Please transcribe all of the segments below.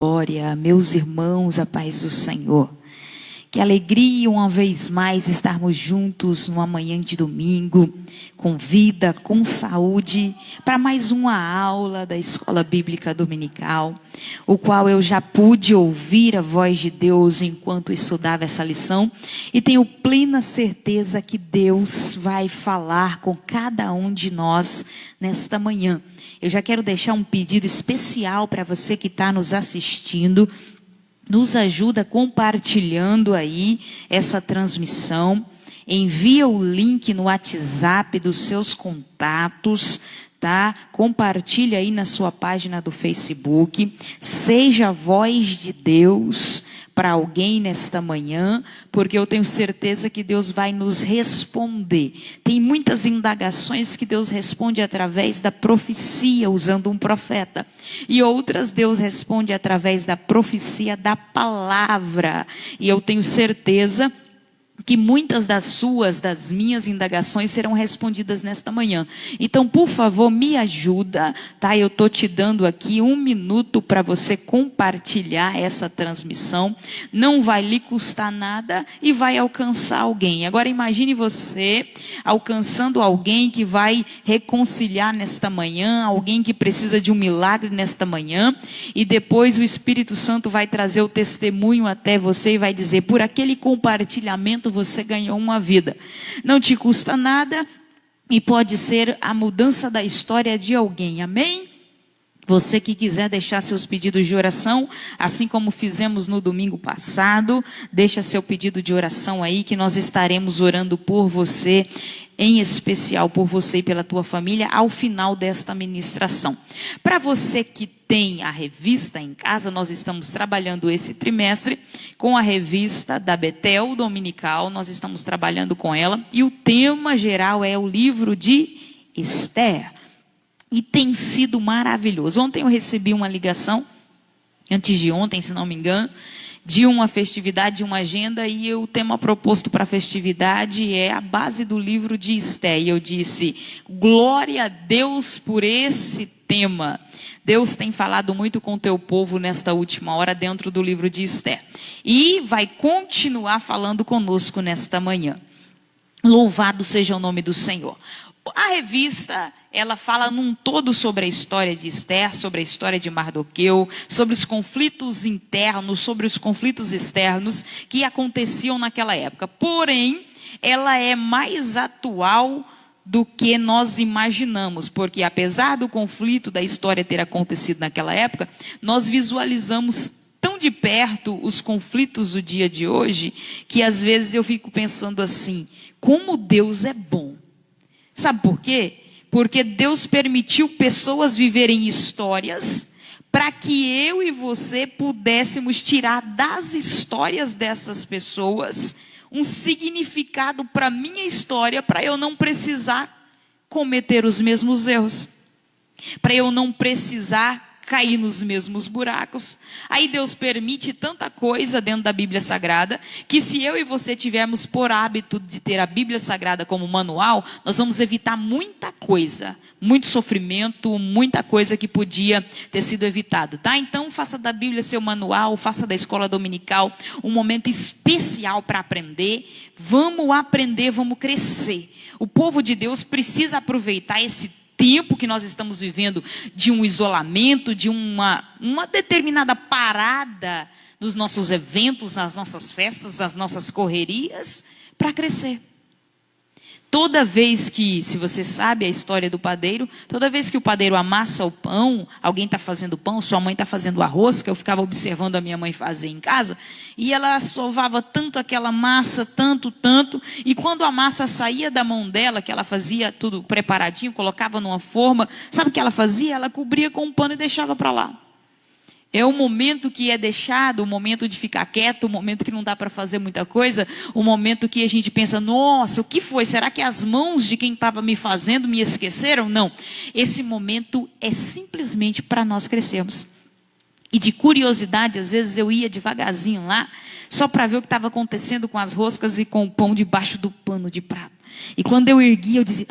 Glória, meus irmãos, a paz do Senhor. Que alegria uma vez mais estarmos juntos numa manhã de domingo, com vida, com saúde, para mais uma aula da Escola Bíblica Dominical, o qual eu já pude ouvir a voz de Deus enquanto estudava essa lição, e tenho plena certeza que Deus vai falar com cada um de nós nesta manhã. Eu já quero deixar um pedido especial para você que está nos assistindo. Nos ajuda compartilhando aí essa transmissão. Envia o link no WhatsApp dos seus contatos, tá? Compartilha aí na sua página do Facebook. Seja a voz de Deus para alguém nesta manhã, porque eu tenho certeza que Deus vai nos responder. Tem muitas indagações que Deus responde através da profecia, usando um profeta. E outras Deus responde através da profecia da palavra. E eu tenho certeza que muitas das minhas indagações serão respondidas nesta manhã. Então, por favor, me ajuda, tá? Eu estou te dando aqui 1 minuto para você compartilhar essa transmissão. Não vai lhe custar nada e vai alcançar alguém. Agora, imagine você alcançando alguém que vai reconciliar nesta manhã, alguém que precisa de um milagre nesta manhã, e depois o Espírito Santo vai trazer o testemunho até você e vai dizer: por aquele compartilhamento você ganhou uma vida. Não te custa nada e pode ser a mudança da história de alguém. Amém? Você que quiser deixar seus pedidos de oração, assim como fizemos no domingo passado, deixa seu pedido de oração aí, que nós estaremos orando por você, em especial por você e pela tua família, ao final desta ministração. Para você que tem a revista em casa, nós estamos trabalhando esse trimestre com a revista da Betel Dominical, nós estamos trabalhando com ela, e o tema geral é o livro de Esther. E tem sido maravilhoso. Ontem eu recebi uma ligação, antes de ontem, se não me engano, de uma festividade, de uma agenda, e o tema proposto para a festividade é a base do livro de Esther. E eu disse: glória a Deus por esse tema. Deus tem falado muito com o teu povo nesta última hora dentro do livro de Esther. E vai continuar falando conosco nesta manhã. Louvado seja o nome do Senhor. A revista, ela fala num todo sobre a história de Esther, sobre a história de Mardoqueu, sobre os conflitos internos, sobre os conflitos externos que aconteciam naquela época. Porém, ela é mais atual do que nós imaginamos, porque apesar do conflito da história ter acontecido naquela época, nós visualizamos tão de perto os conflitos do dia de hoje, que às vezes eu fico pensando assim: como Deus é bom. Sabe por quê? Porque Deus permitiu pessoas viverem histórias para que eu e você pudéssemos tirar das histórias dessas pessoas um significado para a minha história, para eu não precisar cometer os mesmos erros, para eu não precisar cair nos mesmos buracos. Aí Deus permite tanta coisa dentro da Bíblia Sagrada, que se eu e você tivermos por hábito de ter a Bíblia Sagrada como manual, nós vamos evitar muita coisa, muito sofrimento, muita coisa que podia ter sido evitado, tá? Então faça da Bíblia seu manual, faça da escola dominical um momento especial para aprender. Vamos aprender, vamos crescer. O povo de Deus precisa aproveitar esse tempo que nós estamos vivendo de um isolamento, de uma determinada parada nos nossos eventos, nas nossas festas, nas nossas correrias, para crescer. Toda vez que, se você sabe a história do padeiro, toda vez que o padeiro amassa o pão, alguém está fazendo pão, sua mãe está fazendo arroz, que eu ficava observando a minha mãe fazer em casa, e ela sovava tanto aquela massa, tanto, e quando a massa saía da mão dela, que ela fazia tudo preparadinho, colocava numa forma, sabe o que ela fazia? Ela cobria com um pano e deixava para lá. É o momento que é deixado, o momento de ficar quieto, o momento que não dá para fazer muita coisa, o momento que a gente pensa: nossa, o que foi? Será que as mãos de quem estava me fazendo me esqueceram? Não. Esse momento é simplesmente para nós crescermos. E de curiosidade, às vezes eu ia devagarzinho lá, só para ver o que estava acontecendo com as roscas e com o pão debaixo do pano de prato. E quando eu erguia, eu dizia: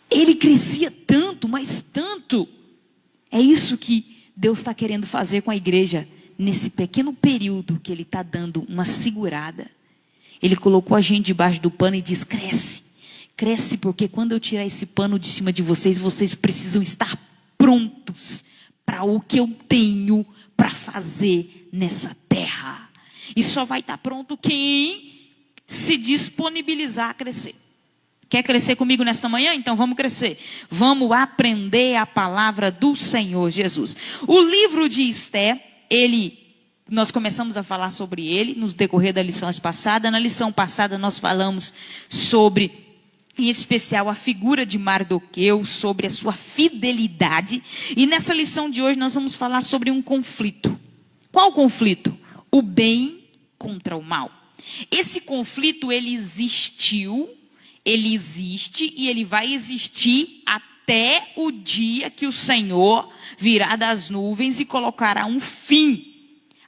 ele crescia tanto, mas tanto. É isso que Deus está querendo fazer com a igreja nesse pequeno período que Ele está dando uma segurada. Ele colocou a gente debaixo do pano e diz: cresce, cresce, porque quando eu tirar esse pano de cima de vocês, vocês precisam estar prontos para o que eu tenho para fazer nessa terra. E só vai estar pronto quem se disponibilizar a crescer. Quer crescer comigo nesta manhã? Então vamos crescer. Vamos aprender a palavra do Senhor Jesus. O livro de Esté, nós começamos a falar sobre ele no decorrer da lição passada. Na lição passada nós falamos sobre, em especial, a figura de Mardoqueu, sobre a sua fidelidade. E nessa lição de hoje nós vamos falar sobre um conflito. Qual conflito? O bem contra o mal. Esse conflito, ele existiu, ele existe e ele vai existir até o dia que o Senhor virá das nuvens e colocará um fim.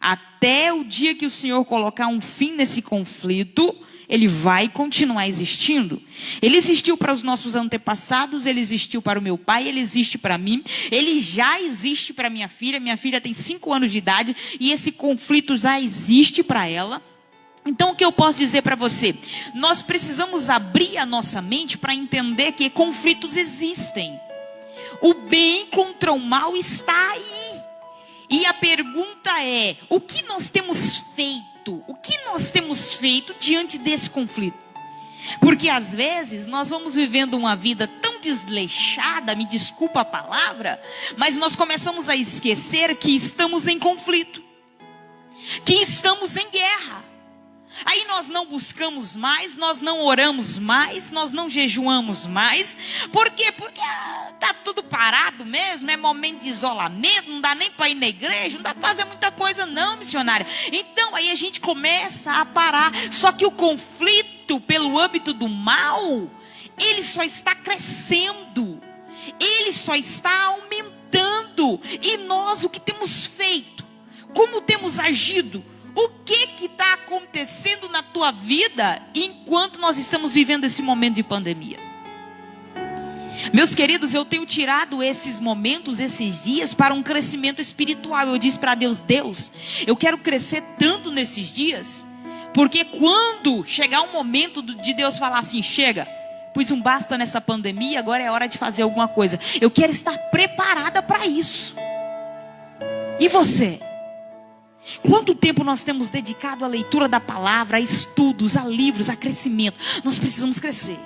Até o dia que o Senhor colocar um fim nesse conflito, ele vai continuar existindo. Ele existiu para os nossos antepassados, ele existiu para o meu pai, ele existe para mim, ele já existe para minha filha. Minha filha tem 5 anos de idade e esse conflito já existe para ela. Então o que eu posso dizer para você? Nós precisamos abrir a nossa mente para entender que conflitos existem. O bem contra o mal está aí. E a pergunta é: o que nós temos feito? O que nós temos feito diante desse conflito? Porque às vezes nós vamos vivendo uma vida tão desleixada, me desculpa a palavra, mas nós começamos a esquecer que estamos em conflito, que estamos em guerra. Aí nós não buscamos mais, nós não oramos mais, nós não jejuamos mais. Por quê? Porque tá tudo parado mesmo, é momento de isolamento, não dá nem para ir na igreja, não dá para fazer muita coisa não, missionária. Então aí a gente começa a parar. Só que o conflito pelo âmbito do mal, ele só está crescendo, ele só está aumentando. E nós, o que temos feito? Como temos agido? O que está acontecendo na tua vida enquanto nós estamos vivendo esse momento de pandemia? Meus queridos, eu tenho tirado esses momentos, esses dias, para um crescimento espiritual. Eu disse para Deus: Deus, eu quero crescer tanto nesses dias, porque quando chegar um momento de Deus falar assim: chega, pus um basta nessa pandemia, agora é hora de fazer alguma coisa. Eu quero estar preparada para isso. E você? Quanto tempo nós temos dedicado à leitura da palavra, a estudos, a livros, a crescimento? Nós precisamos crescer.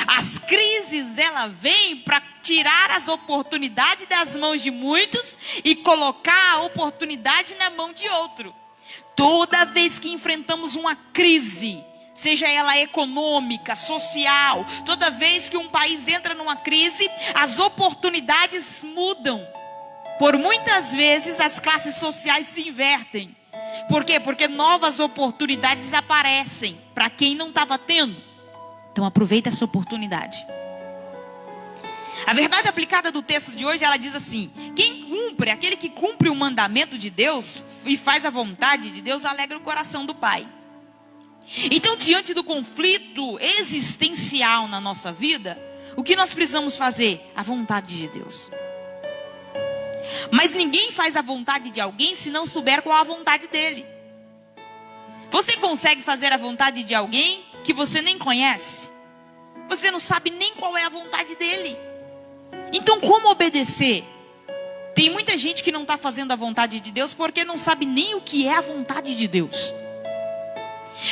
As crises, ela vem para tirar as oportunidades das mãos de muitos e colocar a oportunidade na mão de outro. Toda vez que enfrentamos uma crise, seja ela econômica, social, toda vez que um país entra numa crise, as oportunidades mudam. Por muitas vezes as classes sociais se invertem. Por quê? Porque novas oportunidades aparecem para quem não estava tendo. Então aproveita essa oportunidade. A verdade aplicada do texto de hoje, ela diz assim: aquele que cumpre o mandamento de Deus e faz a vontade de Deus, alegra o coração do Pai. Então, diante do conflito existencial na nossa vida, o que nós precisamos fazer? A vontade de Deus. Mas ninguém faz a vontade de alguém se não souber qual a vontade dele. Você consegue fazer a vontade de alguém que você nem conhece? Você não sabe nem qual é a vontade dele. Então como obedecer? Tem muita gente que não está fazendo a vontade de Deus porque não sabe nem o que é a vontade de Deus.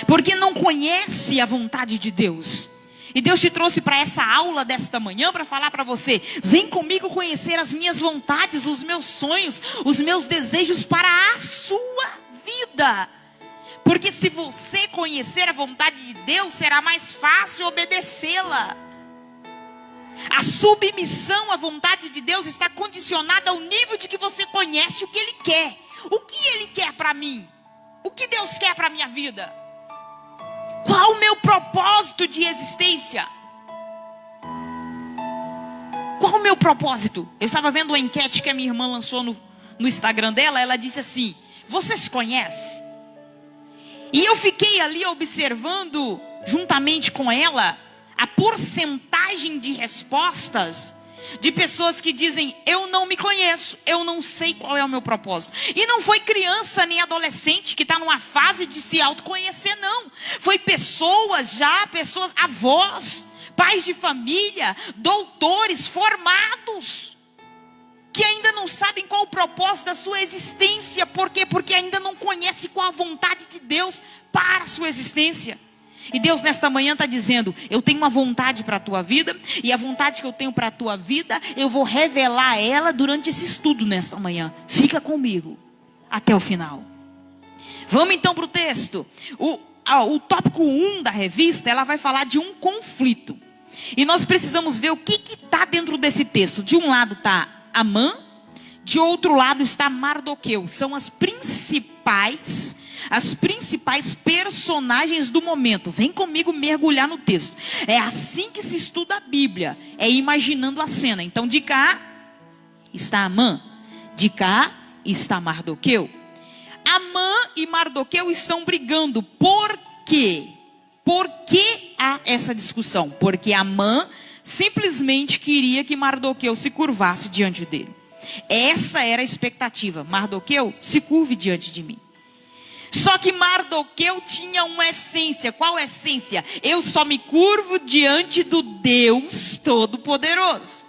Porque não conhece a vontade de Deus. E Deus te trouxe para essa aula desta manhã para falar para você: vem comigo conhecer as minhas vontades, os meus sonhos, os meus desejos para a sua vida. Porque se você conhecer a vontade de Deus, será mais fácil obedecê-la. A submissão à vontade de Deus está condicionada ao nível de que você conhece o que Ele quer. O que Ele quer para mim? O que Deus quer para a minha vida? Qual o meu propósito de existência? Qual o meu propósito? Eu estava vendo uma enquete que a minha irmã lançou no Instagram dela. Ela disse assim: você se conhece? E eu fiquei ali observando, juntamente com ela, a porcentagem de respostas de pessoas que dizem: eu não me conheço, eu não sei qual é o meu propósito. E não foi criança nem adolescente que está numa fase de se autoconhecer, não. Foi pessoas avós, pais de família, doutores, formados, que ainda não sabem qual o propósito da sua existência. Por quê? Porque ainda não conhecem qual a vontade de Deus para a sua existência. E Deus nesta manhã está dizendo: eu tenho uma vontade para a tua vida, e a vontade que eu tenho para a tua vida, eu vou revelar ela durante esse estudo nesta manhã. Fica comigo até o final. Vamos então para o texto. O tópico 1 da revista, ela vai falar de um conflito. E nós precisamos ver o que está dentro desse texto. De um lado está Amã, de outro lado está Mardoqueu. São as principais personagens do momento. Vem comigo mergulhar no texto. É assim que se estuda a Bíblia, é imaginando a cena. Então de cá está Amã, de cá está Mardoqueu. Amã e Mardoqueu estão brigando. Por quê? Por que há essa discussão? Porque Amã simplesmente queria que Mardoqueu se curvasse diante dele. Essa era a expectativa. Mardoqueu, se curve diante de mim. Só que Mardoqueu tinha uma essência. Qual essência? Eu só me curvo diante do Deus Todo-Poderoso.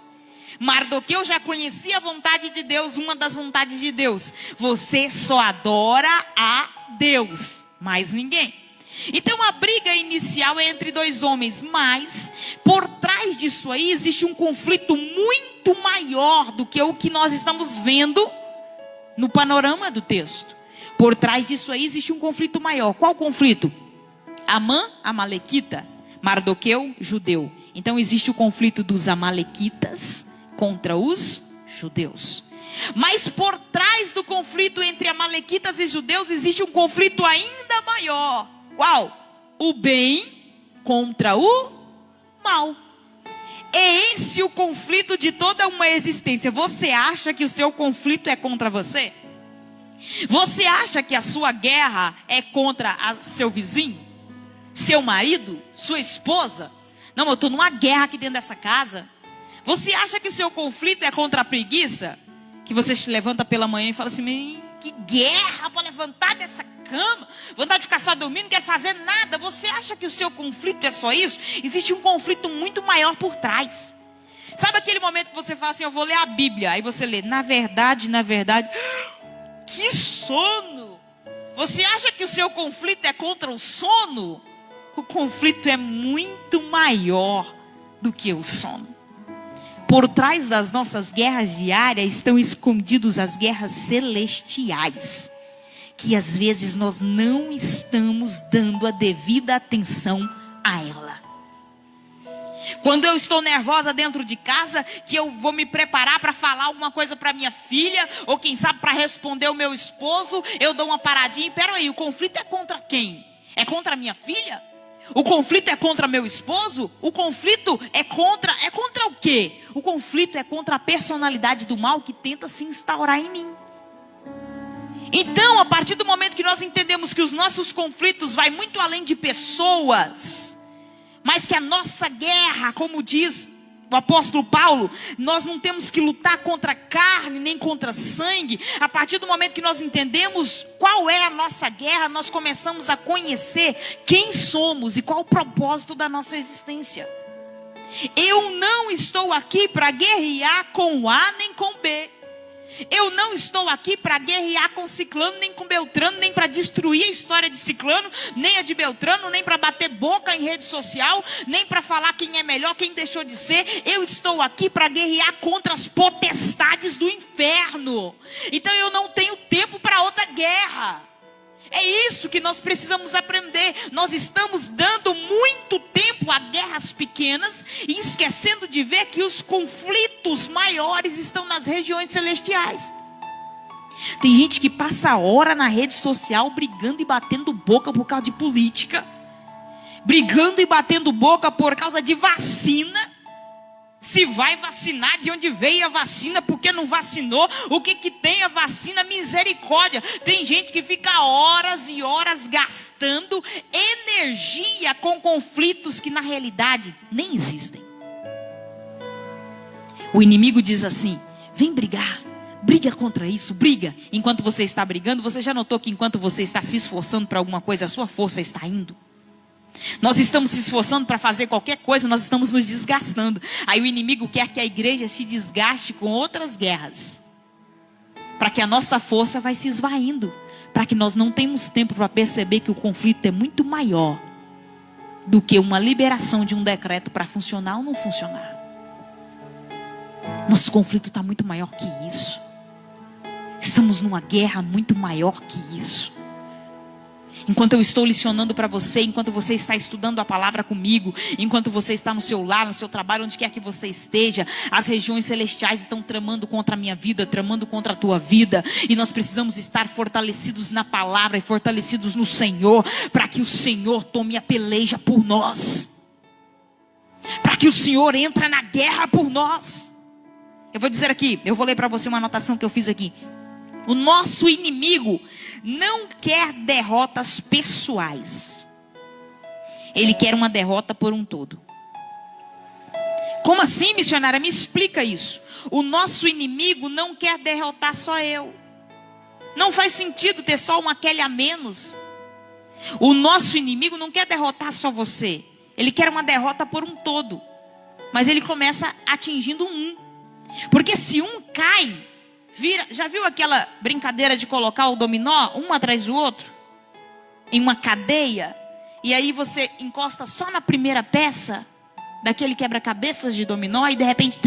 Mardoqueu já conhecia a vontade de Deus, uma das vontades de Deus. Você só adora a Deus, mais ninguém. Então a briga inicial é entre dois homens, mas por trás disso aí existe um conflito muito maior do que o que nós estamos vendo no panorama do texto. Por trás disso aí existe um conflito maior. Qual conflito? Amã, amalequita, Mardoqueu, judeu. Então existe o conflito dos amalequitas contra os judeus. Mas por trás do conflito entre amalequitas e judeus existe um conflito ainda maior. Qual? O bem contra o mal. É esse o conflito de toda uma existência. Você acha que o seu conflito é contra você? Você acha que a sua guerra é contra seu vizinho? Seu marido? Sua esposa? Não, eu estou numa guerra aqui dentro dessa casa. Você acha que o seu conflito é contra a preguiça? Que você se levanta pela manhã e fala assim: que guerra para levantar dessa cama, vontade de ficar só dormindo, não quer fazer nada. Você acha que o seu conflito é só isso? Existe um conflito muito maior por trás. Sabe aquele momento que você fala assim: eu vou ler a Bíblia. Aí você lê: na verdade, que sono. Você acha que o seu conflito é contra o sono? O conflito é muito maior do que o sono. Por trás das nossas guerras diárias estão escondidos as guerras celestiais, que às vezes nós não estamos dando a devida atenção a ela. Quando eu estou nervosa dentro de casa, que eu vou me preparar para falar alguma coisa para minha filha, ou quem sabe para responder o meu esposo, eu dou uma paradinha e peraí, o conflito é contra quem? É contra a minha filha? O conflito é contra meu esposo? O conflito é contra o quê? O conflito é contra a personalidade do mal que tenta se instaurar em mim. Então, a partir do momento que nós entendemos que os nossos conflitos vai muito além de pessoas, mas que a nossa guerra, como diz o apóstolo Paulo, nós não temos que lutar contra carne, nem contra sangue. A partir do momento que nós entendemos qual é a nossa guerra, nós começamos a conhecer quem somos e qual o propósito da nossa existência. Eu não estou aqui para guerrear com A nem com B. Eu não estou aqui para guerrear com Ciclano, nem com Beltrano, nem para destruir a história de Ciclano, nem a de Beltrano, nem para bater boca em rede social, nem para falar quem é melhor, quem deixou de ser. Eu estou aqui para guerrear contra as potestades do inferno. Então eu não tenho tempo para outra guerra. É isso que nós precisamos aprender. Nós estamos dando muito tempo a guerras pequenas e esquecendo de ver que os conflitos maiores estão nas regiões celestiais. Tem gente que passa a hora na rede social brigando e batendo boca por causa de política, brigando e batendo boca por causa de vacina. Se vai vacinar, de onde veio a vacina, por que não vacinou, o que tem a vacina, misericórdia. Tem gente que fica horas e horas gastando energia com conflitos que na realidade nem existem. O inimigo diz assim: vem brigar, briga contra isso, briga. Enquanto você está brigando, você já notou que enquanto você está se esforçando para alguma coisa, a sua força está indo? Nós estamos se esforçando para fazer qualquer coisa, nós estamos nos desgastando. Aí o inimigo quer que a igreja se desgaste com outras guerras, para que a nossa força vai se esvaindo, para que nós não tenhamos tempo para perceber que o conflito é muito maior do que uma liberação de um decreto para funcionar ou não funcionar. Nosso conflito está muito maior que isso. Estamos numa guerra muito maior que isso. Enquanto eu estou licionando para você, enquanto você está estudando a palavra comigo, enquanto você está no seu lar, no seu trabalho, onde quer que você esteja, as regiões celestiais estão tramando contra a minha vida, tramando contra a tua vida. E nós precisamos estar fortalecidos na palavra e fortalecidos no Senhor, para que o Senhor tome a peleja por nós. Para que o Senhor entre na guerra por nós. Eu vou dizer aqui, eu vou ler para você uma anotação que eu fiz aqui. O nosso inimigo não quer derrotas pessoais. Ele quer uma derrota por um todo. Como assim, missionária? Me explica isso. O nosso inimigo não quer derrotar só eu. Não faz sentido ter só uma Kelly a menos. O nosso inimigo não quer derrotar só você. Ele quer uma derrota por um todo. Mas ele começa atingindo um. Porque se um cai... Já viu aquela brincadeira de colocar o dominó um atrás do outro? Em uma cadeia? E aí você encosta só na primeira peça daquele quebra-cabeças de dominó e de repente...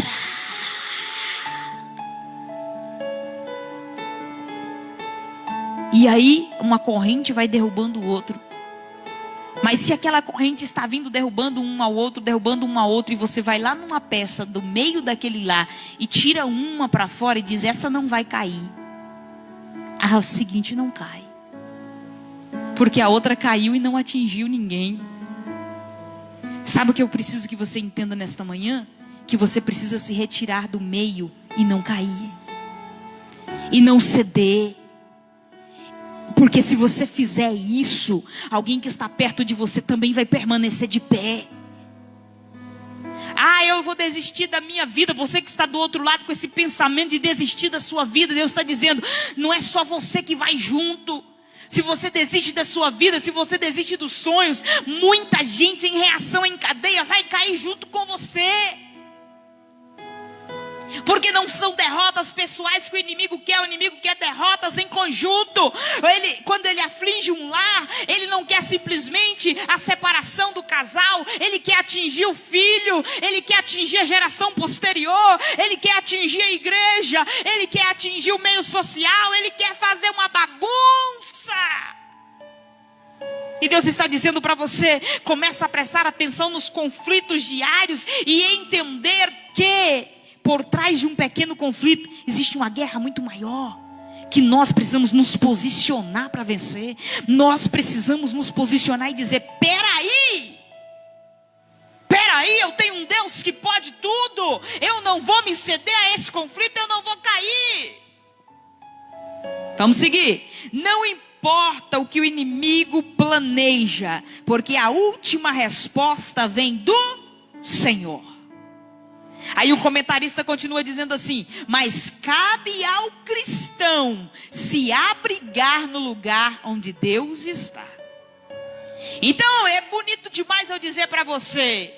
E aí uma corrente vai derrubando o outro. Mas se aquela corrente está vindo derrubando um ao outro, e você vai lá numa peça do meio daquele lá e tira uma para fora e diz: essa não vai cair. A seguinte não cai. Porque a outra caiu e não atingiu ninguém. Sabe o que eu preciso que você entenda nesta manhã? Que você precisa se retirar do meio e não cair. E não ceder. Porque se você fizer isso, alguém que está perto de você também vai permanecer de pé. Ah, eu vou desistir da minha vida. Você que está do outro lado com esse pensamento de desistir da sua vida, Deus está dizendo, não é só você que vai junto. Se você desiste da sua vida, se você desiste dos sonhos, muita gente em reação em cadeia vai cair junto com você. Porque não são derrotas pessoais que o inimigo quer derrotas em conjunto. Quando ele aflige um lar, ele não quer simplesmente a separação do casal, ele quer atingir o filho, ele quer atingir a geração posterior, ele quer atingir a igreja, ele quer atingir o meio social, ele quer fazer uma bagunça. E Deus está dizendo para você, começa a prestar atenção nos conflitos diários e entender que por trás de um pequeno conflito existe uma guerra muito maior, que nós precisamos nos posicionar para vencer. Nós precisamos nos posicionar e dizer: peraí, eu tenho um Deus que pode tudo, eu não vou me ceder a esse conflito, eu não vou cair. Vamos seguir. Não importa o que o inimigo planeja, porque a última resposta vem do Senhor. Aí o comentarista continua dizendo assim: mas cabe ao cristão se abrigar no lugar onde Deus está. Então é bonito demais eu dizer para você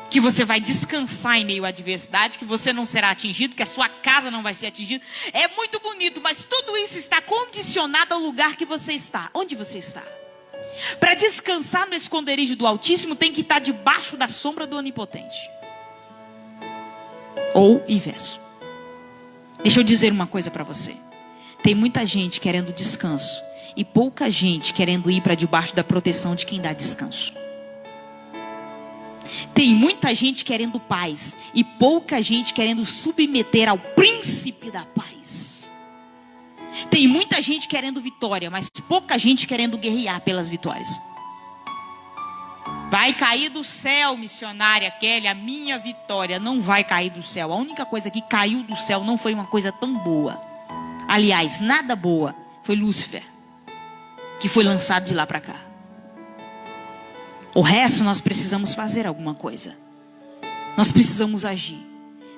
que você vai descansar em meio à adversidade, que você não será atingido, que a sua casa não vai ser atingida. É muito bonito, mas tudo isso está condicionado ao lugar que você está. Onde você está? Para descansar no esconderijo do Altíssimo, tem que estar debaixo da sombra do Onipotente. Ou inverso. Deixa eu dizer uma coisa para você. Tem muita gente querendo descanso e pouca gente querendo ir para debaixo da proteção de quem dá descanso. Tem muita gente querendo paz e pouca gente querendo submeter ao príncipe da paz. Tem muita gente querendo vitória, mas pouca gente querendo guerrear pelas vitórias. Vai cair do céu, missionária Kelly, a minha vitória não vai cair do céu. A única coisa que caiu do céu não foi uma coisa tão boa. Aliás, nada boa. Foi Lúcifer, que foi lançado de lá para cá. O resto nós precisamos fazer alguma coisa. Nós precisamos agir,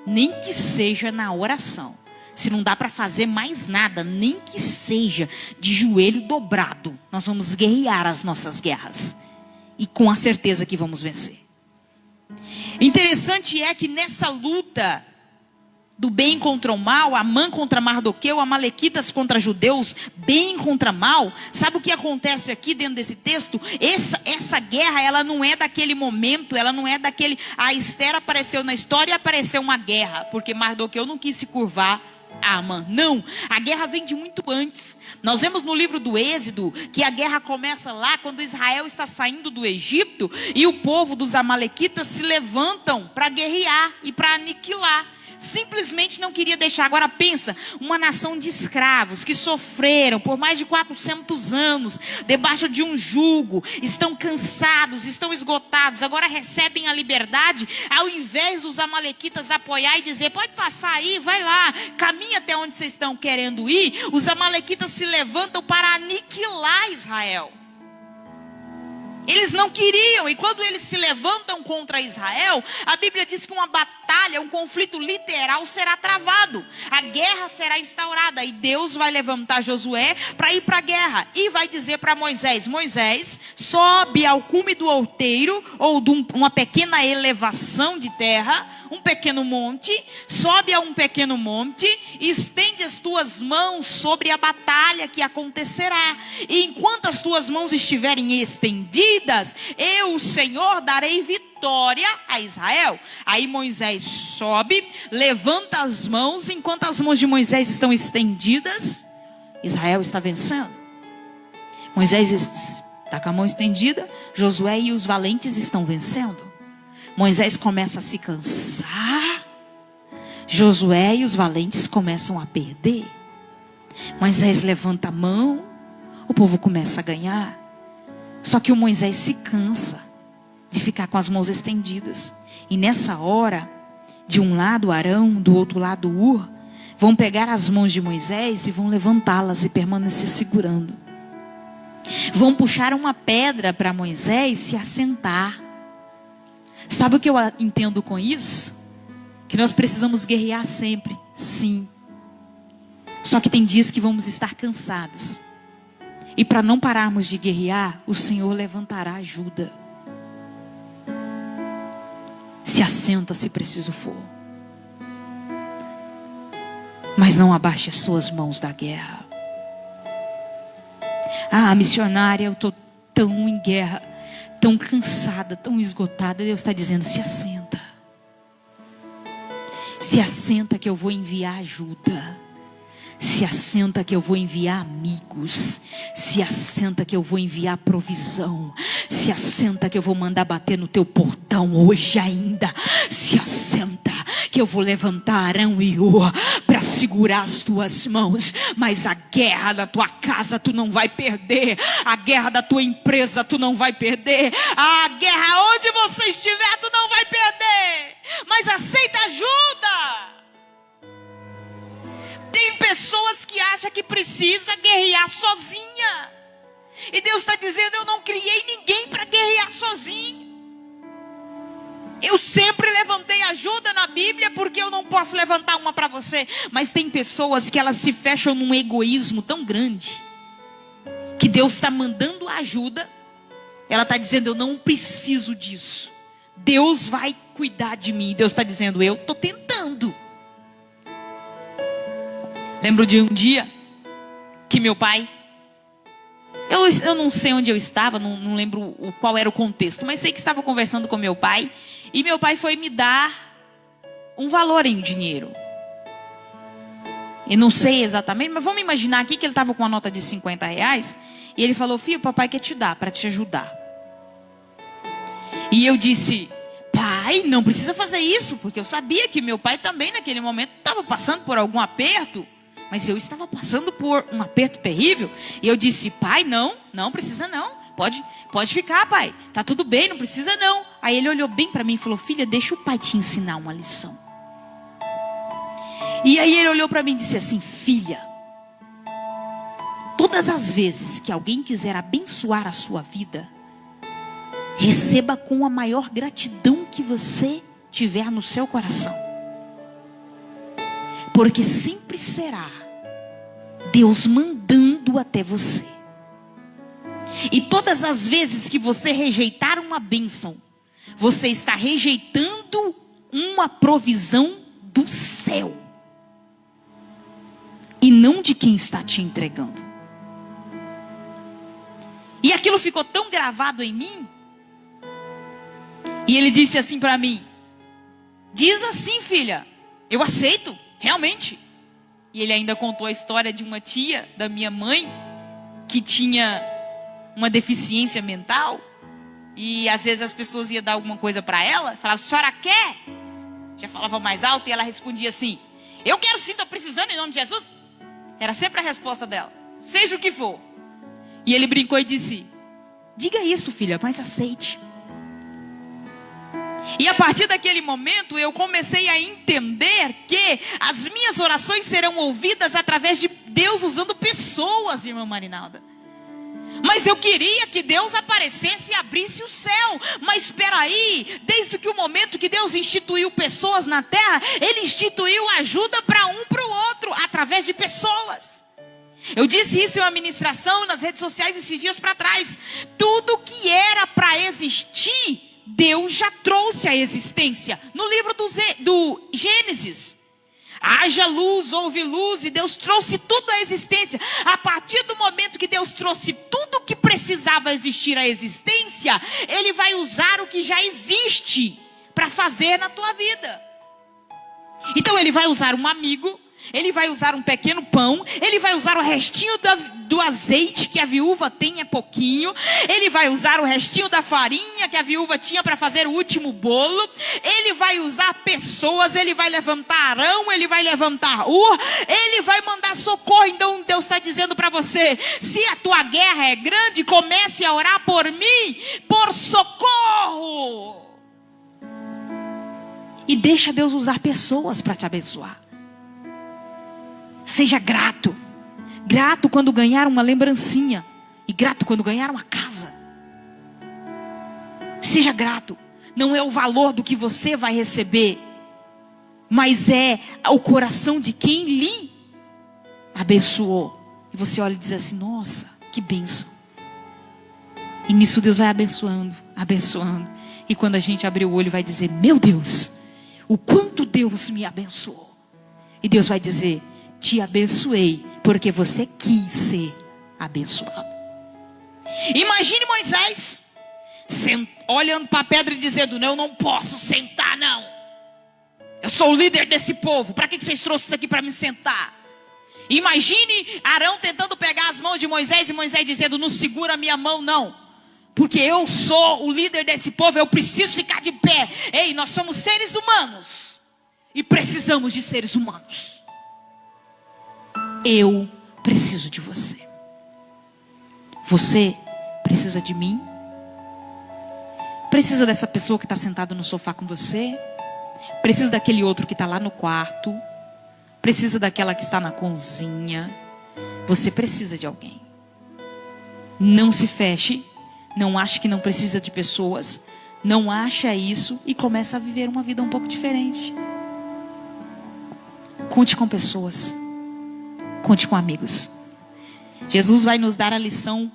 nem que seja na oração. Se não dá para fazer mais nada, nem que seja de joelho dobrado, nós vamos guerrear as nossas guerras. E com a certeza que vamos vencer. Interessante é que nessa luta do bem contra o mal, Amã contra Mardoqueu, Amalequitas contra judeus, bem contra mal, sabe o que acontece aqui dentro desse texto? Essa guerra, ela não é daquele momento, ela não é daquele... A Esther apareceu na história e apareceu uma guerra, porque Mardoqueu não quis se curvar a Amã. Não, a guerra vem de muito antes. Nós vemos no livro do Êxodo que a guerra começa lá quando Israel está saindo do Egito e o povo dos Amalequitas se levantam para guerrear e para aniquilar. Simplesmente não queria deixar. Agora pensa, uma nação de escravos que sofreram por mais de 400 anos debaixo de um jugo, estão cansados, estão esgotados, agora recebem a liberdade. Ao invés dos amalequitas apoiar e dizer, pode passar aí, vai lá, caminha até onde vocês estão querendo ir, os amalequitas se levantam para aniquilar Israel. Eles não queriam, e quando eles se levantam contra Israel, a Bíblia diz que uma batalha, um conflito literal será travado. A guerra será instaurada e Deus vai levantar Josué para ir para a guerra. E vai dizer para Moisés, Moisés, sobe ao cume do outeiro, ou de uma pequena elevação de terra, um pequeno monte, sobe a um pequeno monte, e estende as tuas mãos sobre a batalha que acontecerá. E enquanto as tuas mãos estiverem estendidas, eu, o Senhor, darei vitória a Israel. Aí Moisés sobe, levanta as mãos. Enquanto as mãos de Moisés estão estendidas, Israel está vencendo. Moisés está com a mão estendida, Josué e os valentes estão vencendo. Moisés começa a se cansar, Josué e os valentes começam a perder. Moisés levanta a mão, o povo começa a ganhar. Só que o Moisés se cansa de ficar com as mãos estendidas. E nessa hora, de um lado Arão, do outro lado Ur, vão pegar as mãos de Moisés e vão levantá-las e permanecer segurando. Vão puxar uma pedra para Moisés se assentar. Sabe o que eu entendo com isso? Que nós precisamos guerrear sempre, sim. Só que tem dias que vamos estar cansados. E para não pararmos de guerrear, o Senhor levantará ajuda. Se assenta se preciso for. Mas não abaixe as suas mãos da guerra. Ah, missionária, eu estou tão em guerra, tão cansada, tão esgotada. Deus está dizendo, se assenta. Se assenta que eu vou enviar ajuda. Se assenta que eu vou enviar amigos. Se assenta que eu vou enviar provisão. Se assenta que eu vou mandar bater no teu portão hoje ainda. Se assenta que eu vou levantar Arão e Ur para segurar as tuas mãos. Mas a guerra da tua casa tu não vai perder. A guerra da tua empresa tu não vai perder. A guerra onde você estiver tu não vai perder. Mas aceita ajuda. Tem pessoas que acham que precisa guerrear sozinha. E Deus está dizendo, eu não criei ninguém para guerrear sozinho. Eu sempre levantei ajuda na Bíblia, porque eu não posso levantar uma para você. Mas tem pessoas que elas se fecham num egoísmo tão grande, que Deus está mandando ajuda. Ela está dizendo, eu não preciso disso. Deus vai cuidar de mim. Deus está dizendo, eu estou tentando. Lembro de um dia que meu pai, eu não sei onde eu estava, não lembro qual era o contexto, mas sei que estava conversando com meu pai, e meu pai foi me dar um valor em dinheiro. Eu não sei exatamente, mas vamos imaginar aqui que ele estava com uma nota de R$50, e ele falou, filho, papai quer te dar, para te ajudar. E eu disse, pai, não precisa fazer isso, porque eu sabia que meu pai também naquele momento estava passando por algum aperto. Mas eu estava passando por um aperto terrível. E eu disse, pai, não precisa não. Pode ficar, pai. Tá tudo bem, não precisa não. Aí ele olhou bem para mim e falou, filha, deixa o pai te ensinar uma lição. E aí ele olhou para mim e disse assim, filha, todas as vezes que alguém quiser abençoar a sua vida, receba com a maior gratidão que você tiver no seu coração. Porque sempre será Deus mandando até você. E todas as vezes que você rejeitar uma bênção, você está rejeitando uma provisão do céu. E não de quem está te entregando. E aquilo ficou tão gravado em mim. E ele disse assim para mim: diz assim, filha, eu aceito, realmente. E ele ainda contou a história de uma tia da minha mãe que tinha uma deficiência mental. E às vezes as pessoas iam dar alguma coisa para ela, falavam: a senhora quer? Já falava mais alto e ela respondia assim: eu quero sim, estou precisando, em nome de Jesus. Era sempre a resposta dela, seja o que for. E ele brincou e disse: diga isso, filha, mas aceite. E a partir daquele momento eu comecei a entender que as minhas orações serão ouvidas através de Deus usando pessoas, irmã Marinalda. Mas eu queria que Deus aparecesse e abrisse o céu. Mas espera aí, desde que o momento que Deus instituiu pessoas na terra, Ele instituiu ajuda para um para o outro, através de pessoas. Eu disse isso em uma ministração nas redes sociais esses dias para trás. Tudo que era para existir, Deus já trouxe à existência. No livro do Gênesis. Haja luz, houve luz, e Deus trouxe tudo à existência. A partir do momento que Deus trouxe tudo que precisava existir à existência, Ele vai usar o que já existe para fazer na tua vida. Então Ele vai usar um amigo, Ele vai usar um pequeno pão, Ele vai usar o restinho do azeite que a viúva tem, é pouquinho. Ele vai usar o restinho da farinha que a viúva tinha para fazer o último bolo. Ele vai usar pessoas, Ele vai levantar Arão, Ele vai levantar Ur, Ele vai mandar socorro. Então Deus está dizendo para você: se a tua guerra é grande, comece a orar por mim, por socorro. E deixa Deus usar pessoas para te abençoar. Seja grato. Grato quando ganhar uma lembrancinha. E grato quando ganhar uma casa. Seja grato. Não é o valor do que você vai receber, mas é o coração de quem lhe abençoou. E você olha e diz assim: nossa, que bênção. E nisso Deus vai abençoando, abençoando. E quando a gente abrir o olho, vai dizer: meu Deus, o quanto Deus me abençoou. E Deus vai dizer: te abençoei porque você quis ser abençoado. Imagine Moisés olhando para a pedra e dizendo: não, eu não posso sentar não. Eu sou o líder desse povo. Para que vocês trouxeram isso aqui para me sentar? Imagine Arão tentando pegar as mãos de Moisés e Moisés dizendo: não segura a minha mão não, porque eu sou o líder desse povo, eu preciso ficar de pé. Ei, nós somos seres humanos e precisamos de seres humanos. Eu preciso de você. Você precisa de mim. Precisa dessa pessoa que está sentada no sofá com você. Precisa daquele outro que está lá no quarto. Precisa daquela que está na cozinha. Você precisa de alguém. Não se feche. Não ache que não precisa de pessoas. Não acha isso e começa a viver uma vida um pouco diferente. Conte com pessoas. Conte com amigos. Jesus vai nos dar a lição.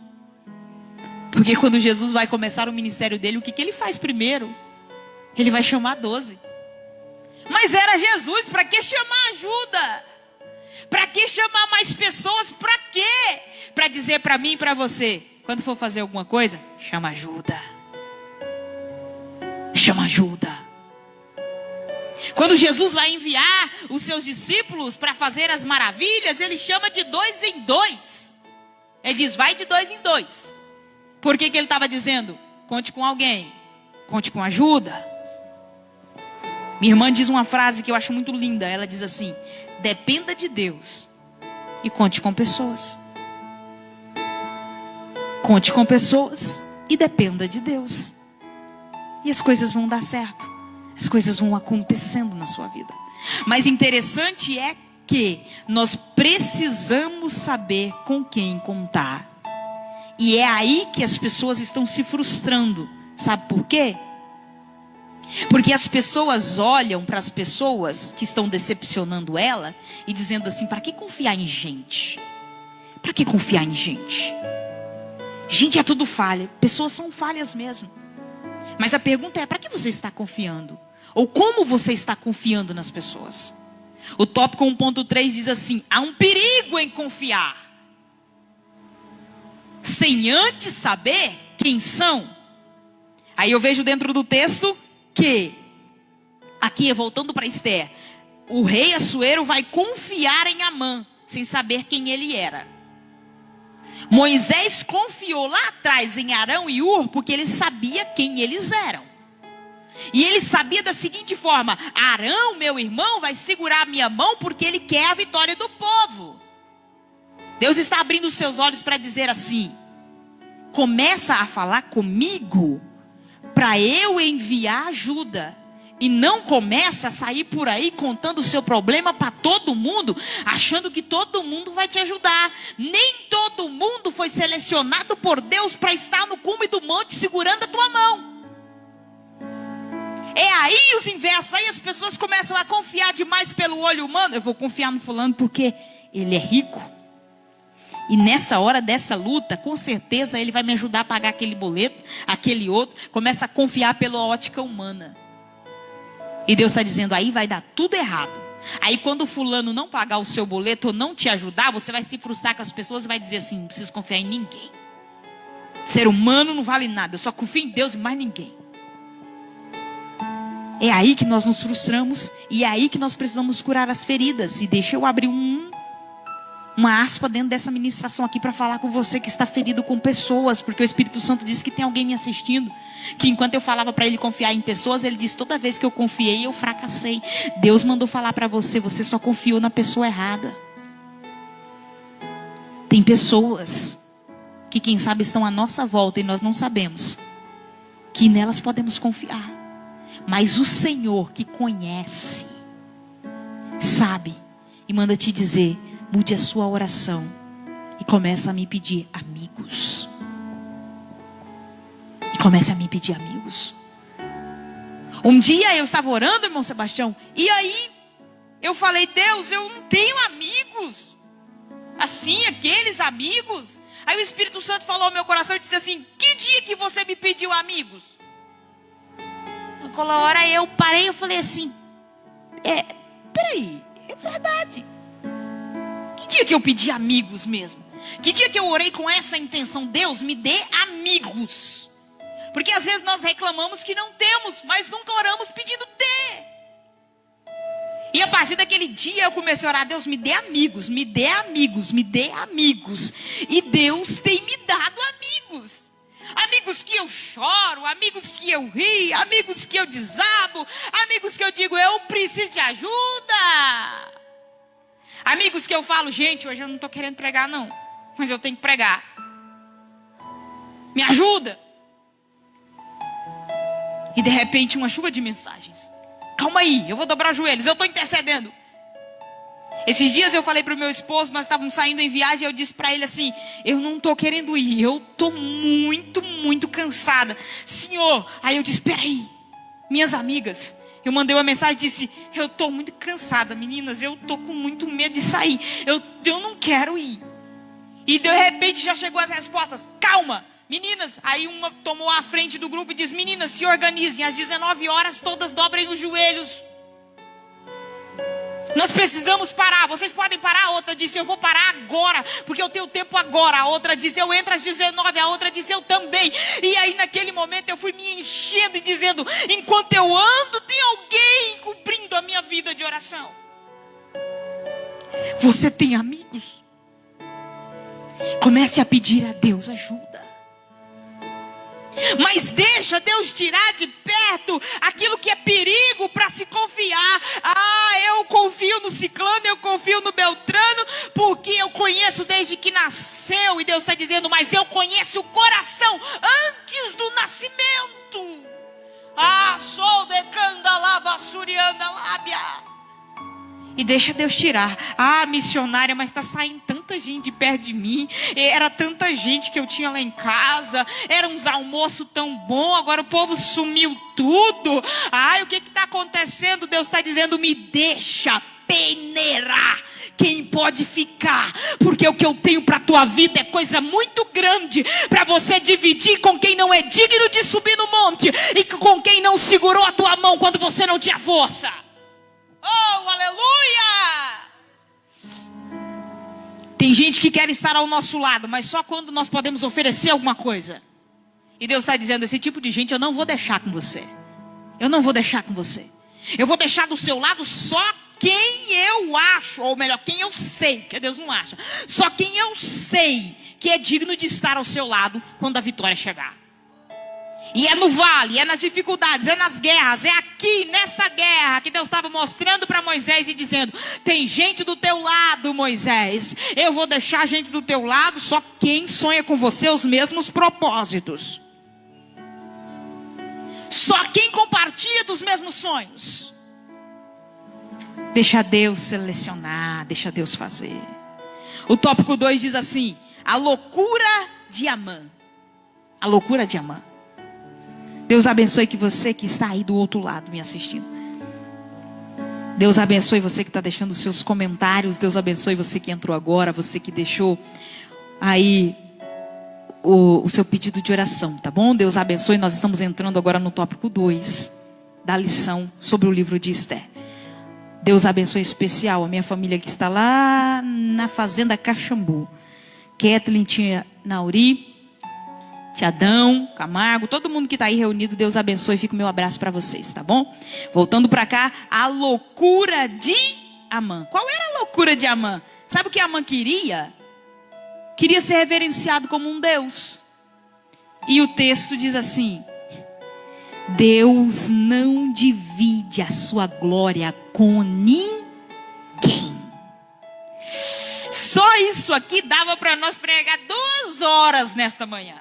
Porque quando Jesus vai começar o ministério dele, o que ele faz primeiro? Ele vai chamar 12. Mas era Jesus, para que chamar ajuda? Para que chamar mais pessoas? Para quê? Para dizer para mim e para você: quando for fazer alguma coisa, chama ajuda. Chama ajuda. Quando Jesus vai enviar os seus discípulos para fazer as maravilhas, Ele chama de 2 em 2. Ele diz: vai de 2 em 2. Por que Ele estava dizendo? Conte com alguém. Conte com ajuda. Minha irmã diz uma frase que eu acho muito linda. Ela diz assim: dependa de Deus e conte com pessoas. Conte com pessoas e dependa de Deus. E as coisas vão dar certo. As coisas vão acontecendo na sua vida. Mas interessante é que nós precisamos saber com quem contar. E é aí que as pessoas estão se frustrando. Sabe por quê? Porque as pessoas olham para as pessoas que estão decepcionando ela e dizendo assim: para que confiar em gente? Para que confiar em gente? Gente é tudo falha, pessoas são falhas mesmo. Mas a pergunta é: para que você está confiando? Ou como você está confiando nas pessoas? O tópico 1.3 diz assim: há um perigo em confiar, sem antes saber quem são. Aí eu vejo dentro do texto que, aqui voltando para Esther, o rei Assuero vai confiar em Amã, sem saber quem ele era. Moisés confiou lá atrás em Arão e Ur, porque ele sabia quem eles eram. E ele sabia da seguinte forma: Arão, meu irmão, vai segurar a minha mão porque ele quer a vitória do povo. Deus está abrindo os seus olhos para dizer assim: começa a falar comigo para eu enviar ajuda. E não começa a sair por aí contando o seu problema para todo mundo, achando que todo mundo vai te ajudar. Nem todo mundo foi selecionado por Deus para estar no cume do monte segurando a tua mão. É aí os inversos, aí as pessoas começam a confiar demais pelo olho humano. Eu vou confiar no fulano porque ele é rico. E nessa hora dessa luta, com certeza ele vai me ajudar a pagar aquele boleto, aquele outro. Começa a confiar pela ótica humana. E Deus está dizendo: aí vai dar tudo errado. Aí quando o fulano não pagar o seu boleto ou não te ajudar, você vai se frustrar com as pessoas e vai dizer assim: não preciso confiar em ninguém. Ser humano não vale nada, eu só confio em Deus e mais ninguém. É aí que nós nos frustramos e é aí que nós precisamos curar as feridas. E deixa eu abrir uma aspa dentro dessa ministração aqui para falar com você que está ferido com pessoas, porque o Espírito Santo disse que tem alguém me assistindo, que enquanto eu falava para ele confiar em pessoas, ele disse: toda vez que eu confiei, eu fracassei. Deus mandou falar para você: você só confiou na pessoa errada. Tem pessoas que quem sabe estão à nossa volta e nós não sabemos que nelas podemos confiar. Mas o Senhor que conhece, sabe e manda te dizer: mude a sua oração e começa a me pedir amigos. E comece a me pedir amigos. Um dia eu estava orando, irmão Sebastião, e aí eu falei: Deus, eu não tenho amigos. Assim, aqueles amigos. Aí o Espírito Santo falou ao meu coração e disse assim: que dia que você me pediu amigos? Naquela hora eu parei e falei assim: peraí, é verdade. Que dia que eu pedi amigos mesmo? Que dia que eu orei com essa intenção? Deus, me dê amigos. Porque às vezes nós reclamamos que não temos, mas nunca oramos pedindo ter. E a partir daquele dia eu comecei a orar: Deus, me dê amigos, me dê amigos, me dê amigos. E Deus tem me dado amigos. Amigos que eu choro, amigos que eu rio, amigos que eu desabo, amigos que eu digo: eu preciso de ajuda. Amigos que eu falo: gente, hoje eu não estou querendo pregar não, mas eu tenho que pregar. Me ajuda. E de repente uma chuva de mensagens: calma aí, eu vou dobrar os joelhos, eu estou intercedendo. Esses dias eu falei para o meu esposo, nós estávamos saindo em viagem, eu disse para ele assim: eu não estou querendo ir, eu estou muito cansada, Senhor. Aí eu disse: espera aí, minhas amigas, eu mandei uma mensagem e disse: eu estou muito cansada, meninas, eu estou com muito medo de sair, eu não quero ir. E de repente já chegou as respostas: calma, meninas. Aí uma tomou a frente do grupo e disse: meninas, se organizem, às 19 horas todas dobrem os joelhos. Nós precisamos parar, vocês podem parar? A outra disse: eu vou parar agora, porque eu tenho tempo agora. A outra disse: eu entro às 19, a outra disse: eu também. E aí naquele momento eu fui me enchendo e dizendo: enquanto eu ando, tem alguém cumprindo a minha vida de oração. Você tem amigos? Comece a pedir a Deus ajuda. Mas deixa Deus tirar de perto aquilo que é perigo para se confiar. Eu confio no ciclano, eu confio no beltrano, porque eu conheço desde que nasceu. E Deus está dizendo: mas eu conheço o coração antes do nascimento. Sou de candalaba surianda lábia. E deixa Deus tirar. Ah, missionária, mas está saindo tanta gente perto de mim. Era tanta gente que eu tinha lá em casa. Era uns almoços tão bom. Agora o povo sumiu tudo. Ai, o que está acontecendo? Deus está dizendo, me deixa peneirar quem pode ficar. Porque o que eu tenho para a tua vida é coisa muito grande. Para você dividir com quem não é digno de subir no monte. E com quem não segurou a tua mão quando você não tinha força. Oh, aleluia! Tem gente que quer estar ao nosso lado, mas só quando nós podemos oferecer alguma coisa. E Deus está dizendo, esse tipo de gente eu não vou deixar com você. Eu não vou deixar com você. Eu vou deixar do seu lado só quem eu acho, ou melhor, quem eu sei, que Deus não acha. Só quem eu sei que é digno de estar ao seu lado quando a vitória chegar. E é no vale, é nas dificuldades, é nas guerras, é aqui nessa guerra que Deus estava mostrando para Moisés e dizendo, tem gente do teu lado, Moisés. Eu vou deixar gente do teu lado, só quem sonha com você os mesmos propósitos. Só quem compartilha dos mesmos sonhos. Deixa Deus selecionar, deixa Deus fazer. O tópico 2 diz assim, a loucura de Amã. A loucura de Amã. Deus abençoe que você que está aí do outro lado me assistindo. Deus abençoe você que está deixando os seus comentários. Deus abençoe você que entrou agora. Você que deixou aí o seu pedido de oração, tá bom? Deus abençoe. Nós estamos entrando agora no tópico 2 da lição sobre o livro de Esther. Deus abençoe especial a minha família que está lá na fazenda Caxambu. Kathleen, tia Nauri, Tiadão, Camargo, todo mundo que está aí reunido, Deus abençoe. Fica o meu abraço para vocês, tá bom? Voltando para cá, a loucura de Amã. Qual era a loucura de Amã? Sabe o que Amã queria? Queria ser reverenciado como um Deus. E o texto diz assim, Deus não divide a sua glória com ninguém. Só isso aqui dava para nós pregar 2 horas nesta manhã.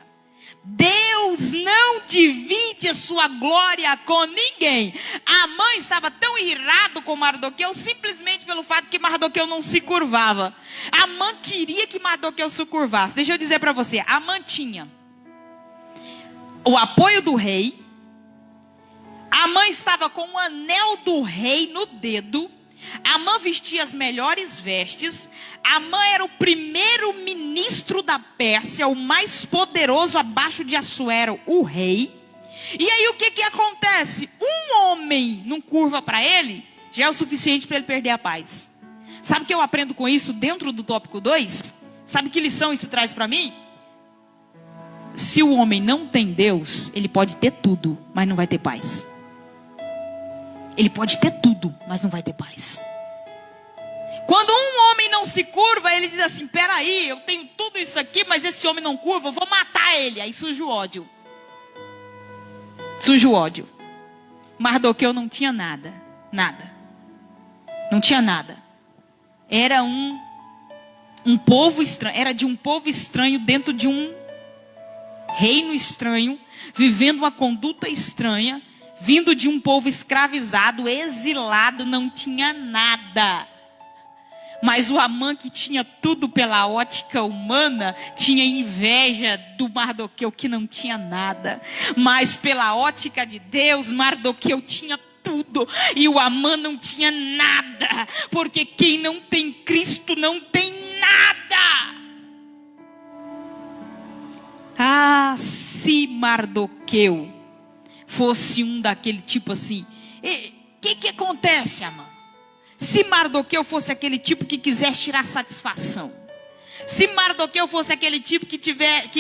Deus não divide a sua glória com ninguém. A mãe estava tão irrado com Mardoqueu simplesmente pelo fato que Mardoqueu não se curvava. A mãe queria que Mardoqueu se curvasse. Deixa eu dizer para você, a mãe tinha o apoio do rei. A mãe estava com o anel do rei no dedo. Amã vestia as melhores vestes. Amã era o primeiro ministro da Pérsia, o mais poderoso abaixo de Assuero, o rei. E aí o que acontece? Um homem não curva para ele, já é o suficiente para ele perder a paz. Sabe o que eu aprendo com isso dentro do tópico 2? Sabe que lição isso traz para mim? Se o homem não tem Deus, ele pode ter tudo, mas não vai ter paz. Ele pode ter tudo, mas não vai ter paz. Quando um homem não se curva, ele diz assim, peraí, eu tenho tudo isso aqui, mas esse homem não curva, eu vou matar ele. Aí surge o ódio. Surge o ódio. Mardoqueu não tinha nada. Nada. Não tinha nada. Era um povo estranho. Era de um povo estranho dentro de um reino estranho, vivendo uma conduta estranha. Vindo de um povo escravizado, exilado, não tinha nada. Mas o Amã, que tinha tudo pela ótica humana, tinha inveja do Mardoqueu que não tinha nada. Mas pela ótica de Deus, Mardoqueu tinha tudo. E o Amã não tinha nada. Porque quem não tem Cristo não tem nada. Ah, se Mardoqueu fosse um daquele tipo assim, o que acontece, Amã? Se Mardoqueu fosse aquele tipo que quisesse tirar satisfação, se Mardoqueu fosse aquele tipo que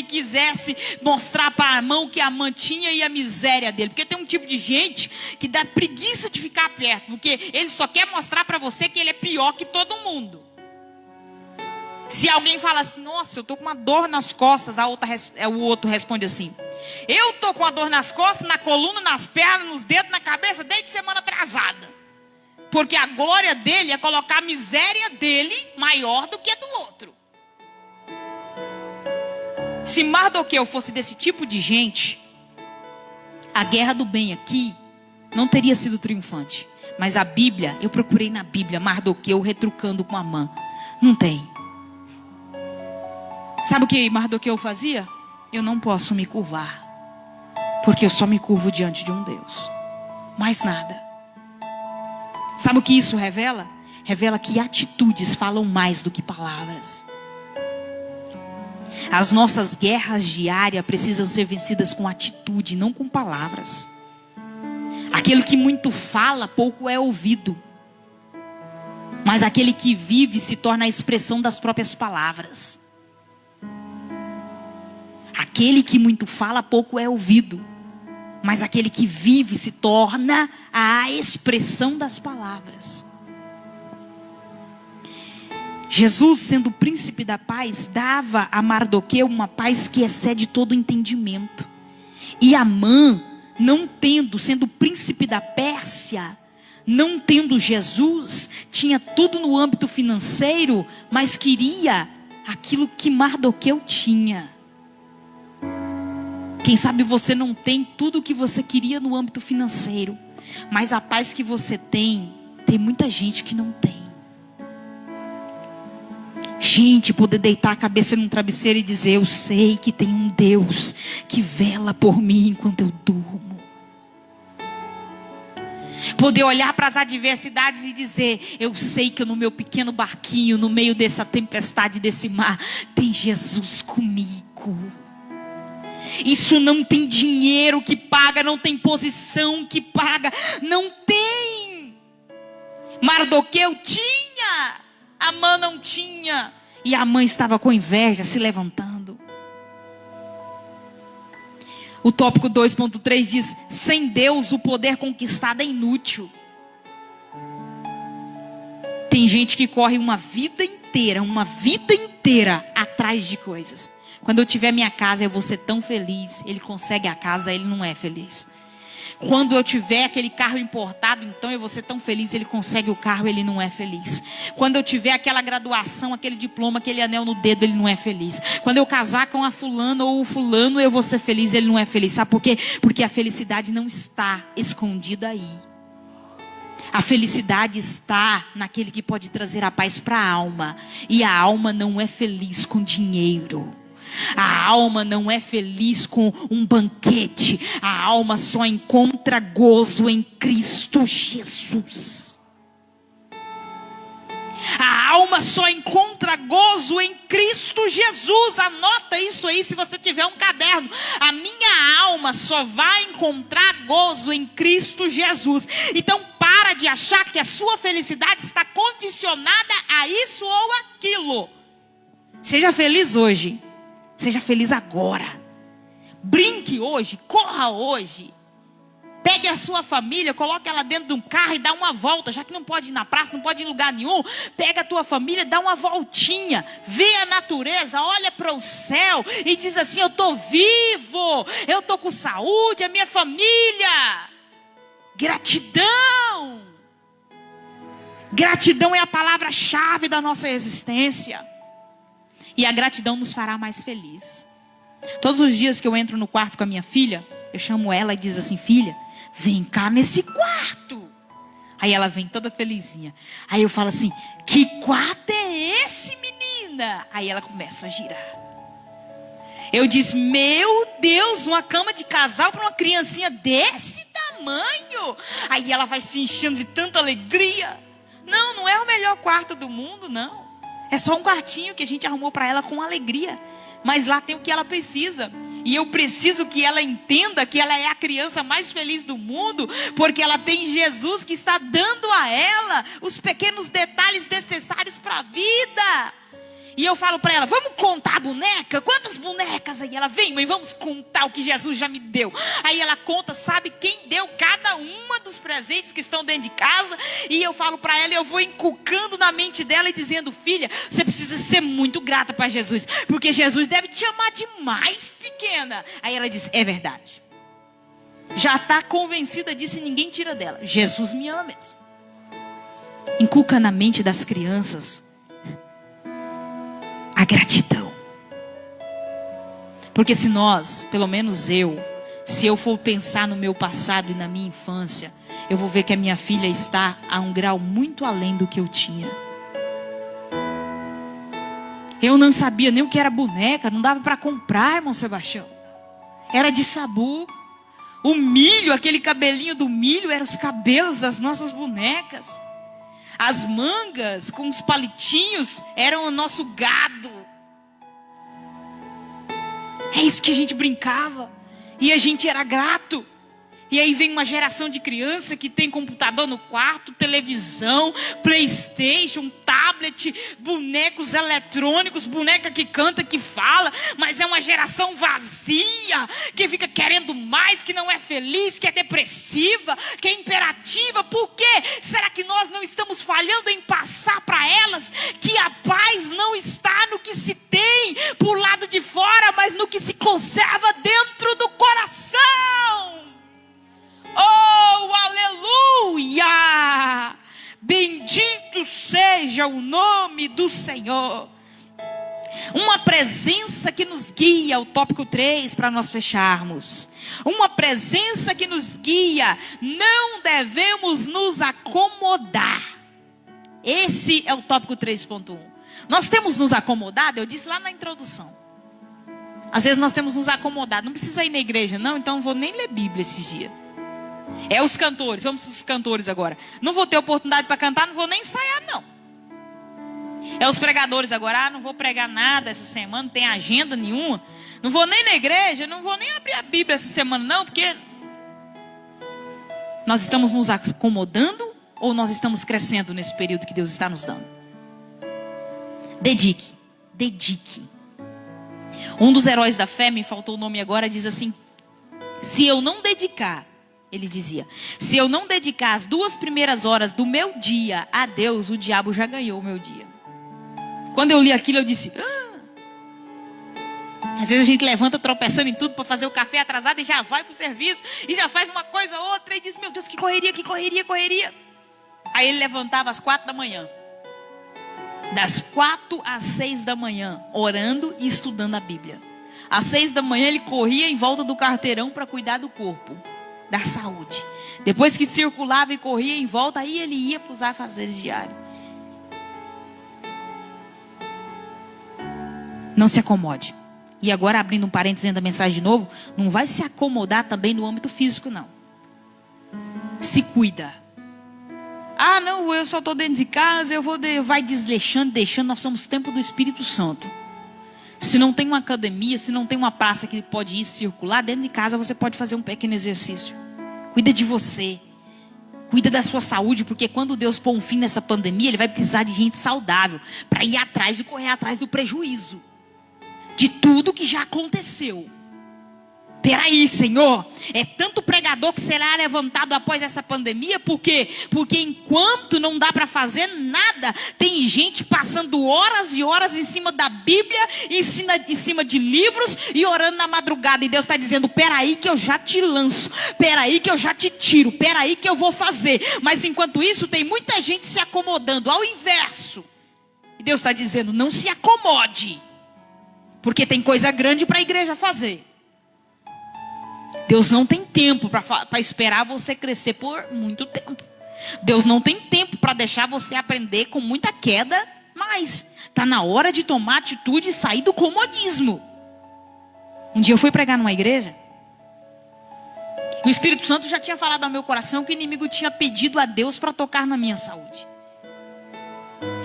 quisesse mostrar para Amã o que Amã tinha e a miséria dele, porque tem um tipo de gente que dá preguiça de ficar perto, porque ele só quer mostrar para você que ele é pior que todo mundo. Se alguém fala assim, nossa, eu tô com uma dor nas costas, o outro responde assim, eu tô com uma dor nas costas, na coluna, nas pernas, nos dedos, na cabeça, desde semana atrasada. Porque a glória dele é colocar a miséria dele maior do que a do outro. Se Mardoqueu fosse desse tipo de gente, a guerra do bem aqui não teria sido triunfante. Mas a Bíblia, eu procurei na Bíblia Mardoqueu retrucando com Amã. Não tem. Sabe o que Mardoqueu fazia? Eu não posso me curvar, porque eu só me curvo diante de um Deus. Mais nada. Sabe o que isso revela? Revela que atitudes falam mais do que palavras. As nossas guerras diárias precisam ser vencidas com atitude, não com palavras. Aquele que muito fala, pouco é ouvido. Mas aquele que vive se torna a expressão das próprias palavras. Aquele que muito fala, pouco é ouvido. Mas aquele que vive se torna a expressão das palavras. Jesus, sendo o príncipe da paz, dava a Mardoqueu uma paz que excede todo o entendimento. E Amã, sendo o príncipe da Pérsia, não tendo Jesus, tinha tudo no âmbito financeiro, mas queria aquilo que Mardoqueu tinha. Quem sabe você não tem tudo o que você queria no âmbito financeiro, mas a paz que você tem muita gente que não tem. Gente, poder deitar a cabeça num travesseiro e dizer: eu sei que tem um Deus que vela por mim enquanto eu durmo. Poder olhar para as adversidades e dizer: eu sei que no meu pequeno barquinho, no meio dessa tempestade, desse mar, tem Jesus comigo. Isso não tem dinheiro que paga, não tem posição que paga, não tem. Mardoqueu tinha, Amã não tinha. E a mãe estava com inveja, se levantando. O tópico 2.3 diz: sem Deus o poder conquistado é inútil. Tem gente que corre uma vida inteira atrás de coisas. Quando eu tiver minha casa, eu vou ser tão feliz. Ele consegue a casa, ele não é feliz. Quando eu tiver aquele carro importado, então eu vou ser tão feliz. Ele consegue o carro, ele não é feliz. Quando eu tiver aquela graduação, aquele diploma, aquele anel no dedo, ele não é feliz. Quando eu casar com a fulana ou o fulano, eu vou ser feliz. Ele não é feliz. Sabe por quê? Porque a felicidade não está escondida aí. A felicidade está naquele que pode trazer a paz para a alma. E a alma não é feliz com dinheiro. A alma não é feliz com um banquete. A alma só encontra gozo em Cristo Jesus. A alma só encontra gozo em Cristo Jesus. Anota isso aí se você tiver um caderno. A minha alma só vai encontrar gozo em Cristo Jesus. Então para de achar que a sua felicidade está condicionada a isso ou aquilo. Seja feliz hoje. Seja feliz agora. Brinque hoje, corra hoje. Pegue a sua família, coloque ela dentro de um carro e dá uma volta. Já que não pode ir na praça, não pode ir em lugar nenhum. Pega a tua família, dá uma voltinha. Vê a natureza, olha para o céu e diz assim: eu estou vivo, eu estou com saúde, a minha família. Gratidão. Gratidão é a palavra-chave da nossa existência. E a gratidão nos fará mais feliz. Todos os dias que eu entro no quarto com a minha filha, eu chamo ela e diz assim: filha, vem cá nesse quarto. Aí ela vem toda felizinha. Aí eu falo assim: que quarto é esse, menina? Aí ela começa a girar. Eu disse: meu Deus, uma cama de casal para uma criancinha desse tamanho. Aí ela vai se enchendo de tanta alegria. Não é o melhor quarto do mundo, não. É só um quartinho que a gente arrumou para ela com alegria. Mas lá tem o que ela precisa. E eu preciso que ela entenda que ela é a criança mais feliz do mundo. Porque ela tem Jesus que está dando a ela os pequenos detalhes necessários para a vida. E eu falo para ela: vamos contar a boneca? Quantas bonecas? Aí ela: vem, mãe, vamos contar o que Jesus já me deu. Aí ela conta, sabe quem deu cada uma dos presentes que estão dentro de casa. E eu falo para ela, eu vou encucando na mente dela e dizendo: filha, você precisa ser muito grata para Jesus, porque Jesus deve te amar demais, pequena. Aí ela diz: é verdade. Já está convencida disso e ninguém tira dela. Jesus me ama mesmo. Inculca na mente das crianças a gratidão. Porque se nós, pelo menos eu, se eu for pensar no meu passado e na minha infância, eu vou ver que a minha filha está a um grau muito além do que eu tinha. Eu não sabia nem o que era boneca, não dava para comprar, irmão Sebastião. Era de sabu. O milho, aquele cabelinho do milho, eram os cabelos das nossas bonecas. As mangas com os palitinhos eram o nosso gado. É isso que a gente brincava. E a gente era grato. E aí vem uma geração de criança que tem computador no quarto, televisão, PlayStation, tablet, bonecos eletrônicos, boneca que canta, que fala, mas é uma geração vazia, que fica querendo mais, que não é feliz, que é depressiva, que é imperativa. Por quê? Será que nós não estamos falhando em passar para elas que a paz não está no que se tem por lado de fora, mas no que se conserva dentro do coração? Oh, aleluia! Bendito seja o nome do Senhor. Uma presença que nos guia, o tópico 3 para nós fecharmos. Uma presença que nos guia, não devemos nos acomodar. Esse é o tópico 3.1. Nós temos nos acomodado, eu disse lá na introdução. Às vezes nós temos nos acomodado, não precisa ir na igreja não, então não vou nem ler Bíblia esses dias. É os cantores, vamos para os cantores agora. Não vou ter oportunidade para cantar, não vou nem ensaiar não. É os pregadores agora, não vou pregar nada essa semana, não tem agenda nenhuma. Não vou nem na igreja, não vou nem abrir a Bíblia essa semana não, porque nós estamos nos acomodando ou nós estamos crescendo nesse período que Deus está nos dando? Dedique. Um dos heróis da fé, me faltou o nome agora, diz assim: se eu não dedicar, ele dizia, se eu não dedicar as 2 primeiras horas do meu dia a Deus, o diabo já ganhou o meu dia. Quando eu li aquilo, eu disse, às vezes a gente levanta tropeçando em tudo para fazer o café atrasado e já vai para o serviço e já faz uma coisa ou outra e diz, meu Deus, que correria. Aí ele levantava às 4 da manhã. Das 4 às 6 da manhã, orando e estudando a Bíblia. Às 6 da manhã ele corria em volta do quarteirão para cuidar do corpo, da saúde. Depois que circulava e corria em volta, aí ele ia para os afazeres diários. Não se acomode. E agora, abrindo um parênteses dentro da mensagem de novo, não vai se acomodar também no âmbito físico, não. Se cuida. Ah, não, eu só estou dentro de casa, vai desleixando, deixando, nós somos templo do Espírito Santo. Se não tem uma academia, se não tem uma praça que pode ir circular, dentro de casa você pode fazer um pequeno exercício. Cuida de você. Cuida da sua saúde, porque quando Deus pôr um fim nessa pandemia, Ele vai precisar de gente saudável para ir atrás e correr atrás do prejuízo. De tudo que já aconteceu. Peraí, Senhor, é tanto pregador que será levantado após essa pandemia, porque enquanto não dá para fazer nada, tem gente passando horas e horas em cima da Bíblia, em cima de livros e orando na madrugada, e Deus está dizendo, peraí que eu já te lanço, peraí que eu já te tiro, peraí que eu vou fazer, mas enquanto isso tem muita gente se acomodando, ao inverso, e Deus está dizendo, não se acomode, porque tem coisa grande para a igreja fazer. Deus não tem tempo para esperar você crescer por muito tempo. Deus não tem tempo para deixar você aprender com muita queda, mas está na hora de tomar atitude e sair do comodismo. Um dia eu fui pregar numa igreja. O Espírito Santo já tinha falado ao meu coração que o inimigo tinha pedido a Deus para tocar na minha saúde.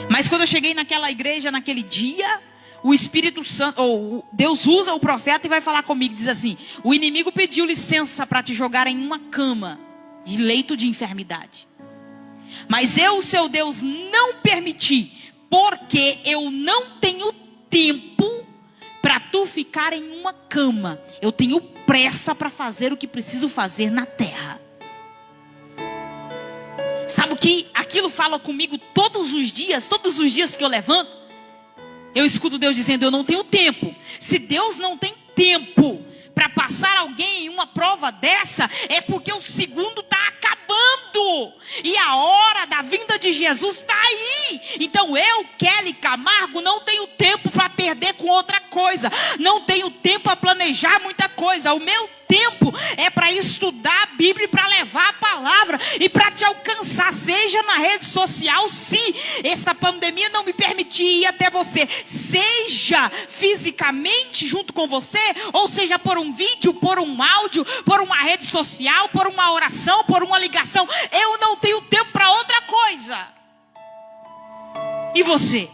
Mas quando eu cheguei naquela igreja, naquele dia, o Espírito Santo, ou Deus usa o profeta e vai falar comigo, diz assim, o inimigo pediu licença para te jogar em uma cama de leito de enfermidade. Mas eu, seu Deus, não permiti, porque eu não tenho tempo para tu ficar em uma cama. Eu tenho pressa para fazer o que preciso fazer na terra. Sabe o que aquilo fala comigo todos os dias que eu levanto? Eu escuto Deus dizendo, eu não tenho tempo. Se Deus não tem tempo para passar alguém em uma prova dessa, é porque o segundo está acabando. E a hora da vinda de Jesus está aí. Então eu, Kelly Camargo, não tenho tempo para perder com outra coisa. Não tenho tempo para planejar muita coisa. O meu tempo tempo é para estudar a Bíblia, para levar a palavra e para te alcançar, seja na rede social, se essa pandemia não me permitir ir até você, seja fisicamente junto com você, ou seja por um vídeo, por um áudio, por uma rede social, por uma oração, por uma ligação. Eu não tenho tempo para outra coisa. E você?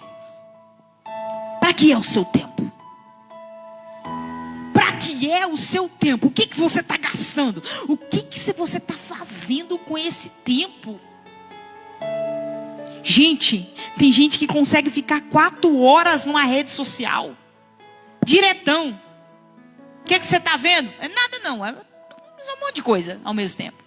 Para que é o seu tempo? Para que é o seu tempo? O que você está gastando? O que você está fazendo com esse tempo? Gente, tem gente que consegue ficar 4 horas numa rede social. Diretão. O que você está vendo? É nada não. É um monte de coisa ao mesmo tempo.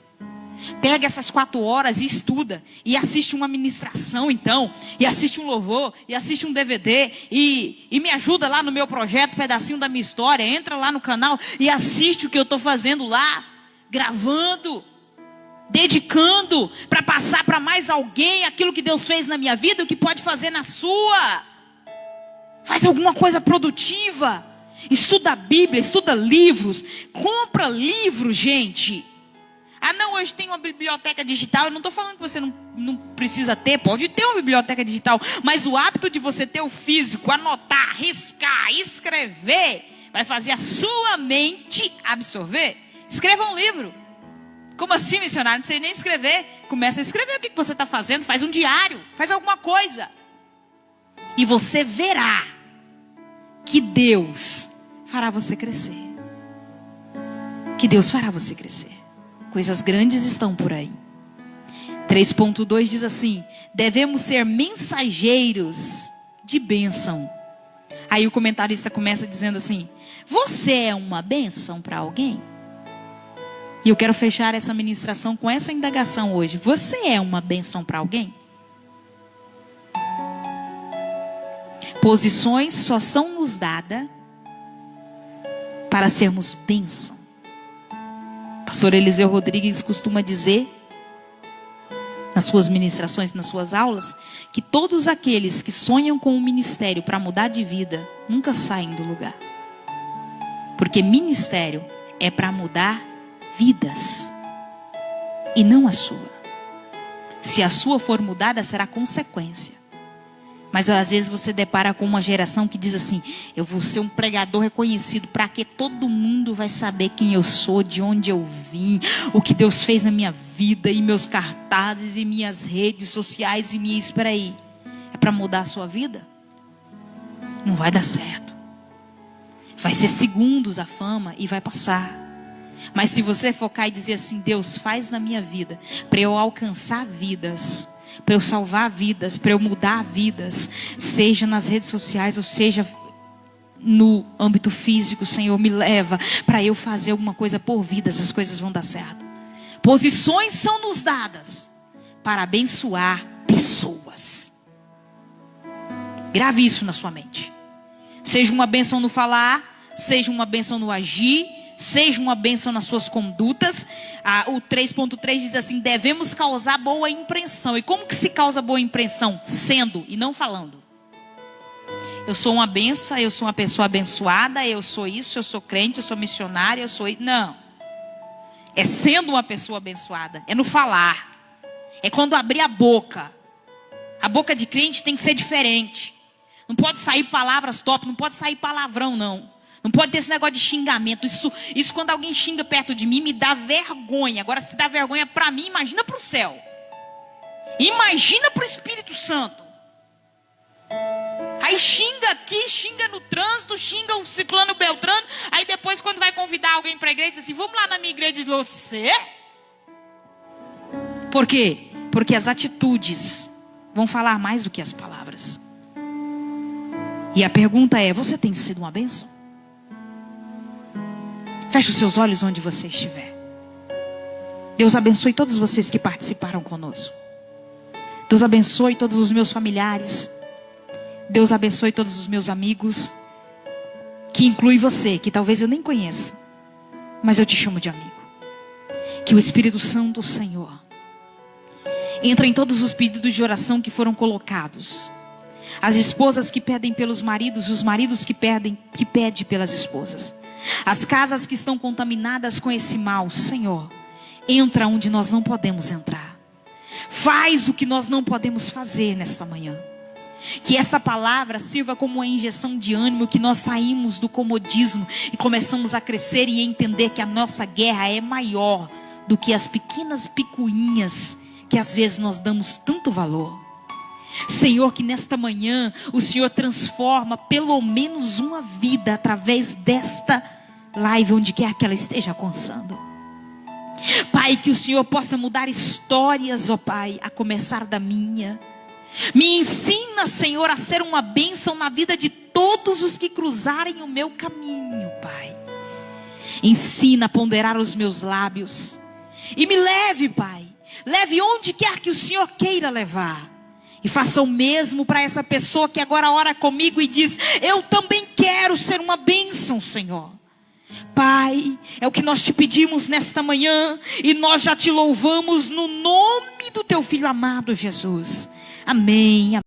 Pega essas 4 horas e estuda. E assiste uma ministração então. E assiste um louvor. E assiste um DVD. E me ajuda lá no meu projeto, pedacinho da minha história. Entra lá no canal e assiste o que eu estou fazendo lá. Gravando. Dedicando. Para passar para mais alguém aquilo que Deus fez na minha vida. O que pode fazer na sua. Faz alguma coisa produtiva. Estuda a Bíblia. Estuda livros. Compra livros, gente. Ah, não, hoje tem uma biblioteca digital. Eu não estou falando que você não precisa ter. Pode ter uma biblioteca digital. Mas o hábito de você ter o físico, anotar, riscar, escrever, vai fazer a sua mente absorver. Escreva um livro. Como assim, missionário? Não sei nem escrever. Começa a escrever o que você está fazendo. Faz um diário. Faz alguma coisa. E você verá que Deus fará você crescer. Que Deus fará você crescer. Coisas grandes estão por aí. 3.2 diz assim: devemos ser mensageiros de bênção. Aí o comentarista começa dizendo assim: você é uma bênção para alguém? E eu quero fechar essa ministração com essa indagação hoje. Você é uma bênção para alguém? Posições só são nos dadas para sermos bênção. Pastor Eliseu Rodrigues costuma dizer, nas suas ministrações, nas suas aulas, que todos aqueles que sonham com um ministério para mudar de vida, nunca saem do lugar. Porque ministério é para mudar vidas, e não a sua. Se a sua for mudada, será consequência. Mas às vezes você depara com uma geração que diz assim: eu vou ser um pregador reconhecido, para que todo mundo vai saber quem eu sou, de onde eu vim, o que Deus fez na minha vida, e meus cartazes, e minhas redes sociais, e minha... Espera aí, é para mudar a sua vida? Não vai dar certo. Vai ser segundos a fama e vai passar. Mas se você focar e dizer assim: Deus, faz na minha vida, para eu alcançar vidas, para eu salvar vidas, para eu mudar vidas, seja nas redes sociais ou seja no âmbito físico, Senhor, me leva para eu fazer alguma coisa por vidas, as coisas vão dar certo. Posições são nos dadas para abençoar pessoas. Grave isso na sua mente. Seja uma bênção no falar, seja uma bênção no agir, seja uma bênção nas suas condutas. O 3.3 diz assim: devemos causar boa impressão. E como que se causa boa impressão? Sendo e não falando. Eu sou uma bênção, eu sou uma pessoa abençoada, eu sou isso, eu sou crente, eu sou missionária, eu sou... Não. É sendo uma pessoa abençoada. É no falar. É quando abrir a boca. A boca de crente tem que ser diferente. Não pode sair palavras top, não pode sair palavrão, não. Não pode ter esse negócio de xingamento. Isso quando alguém xinga perto de mim, me dá vergonha. Agora, se dá vergonha para mim, imagina para o céu. Imagina para o Espírito Santo. Aí xinga aqui, xinga no trânsito, xinga o ciclano beltrano. Aí depois, quando vai convidar alguém para a igreja, diz assim: vamos lá na minha igreja de você. Por quê? Porque as atitudes vão falar mais do que as palavras. E a pergunta é: você tem sido uma bênção? Feche os seus olhos onde você estiver. Deus abençoe todos vocês que participaram conosco. Deus abençoe todos os meus familiares. Deus abençoe todos os meus amigos. Que inclui você, que talvez eu nem conheça, mas eu te chamo de amigo. Que o Espírito Santo do Senhor entre em todos os pedidos de oração que foram colocados. As esposas que pedem pelos maridos, os maridos que pedem pelas esposas. As casas que estão contaminadas com esse mal, Senhor, entra onde nós não podemos entrar. Faz o que nós não podemos fazer nesta manhã. Que esta palavra sirva como uma injeção de ânimo, que nós saímos do comodismo e começamos a crescer e entender que a nossa guerra é maior do que as pequenas picuinhas que às vezes nós damos tanto valor. Senhor, que nesta manhã o Senhor transforma pelo menos uma vida através desta live, onde quer que ela esteja alcançando. Pai, que o Senhor possa mudar histórias, ó Pai, a começar da minha. Me ensina, Senhor, a ser uma bênção na vida de todos os que cruzarem o meu caminho, Pai. Ensina a ponderar os meus lábios. E me leve, Pai. Leve onde quer que o Senhor queira levar. E faça o mesmo para essa pessoa que agora ora comigo e diz: eu também quero ser uma bênção, Senhor. Pai, é o que nós te pedimos nesta manhã. E nós já te louvamos no nome do teu Filho amado Jesus. Amém.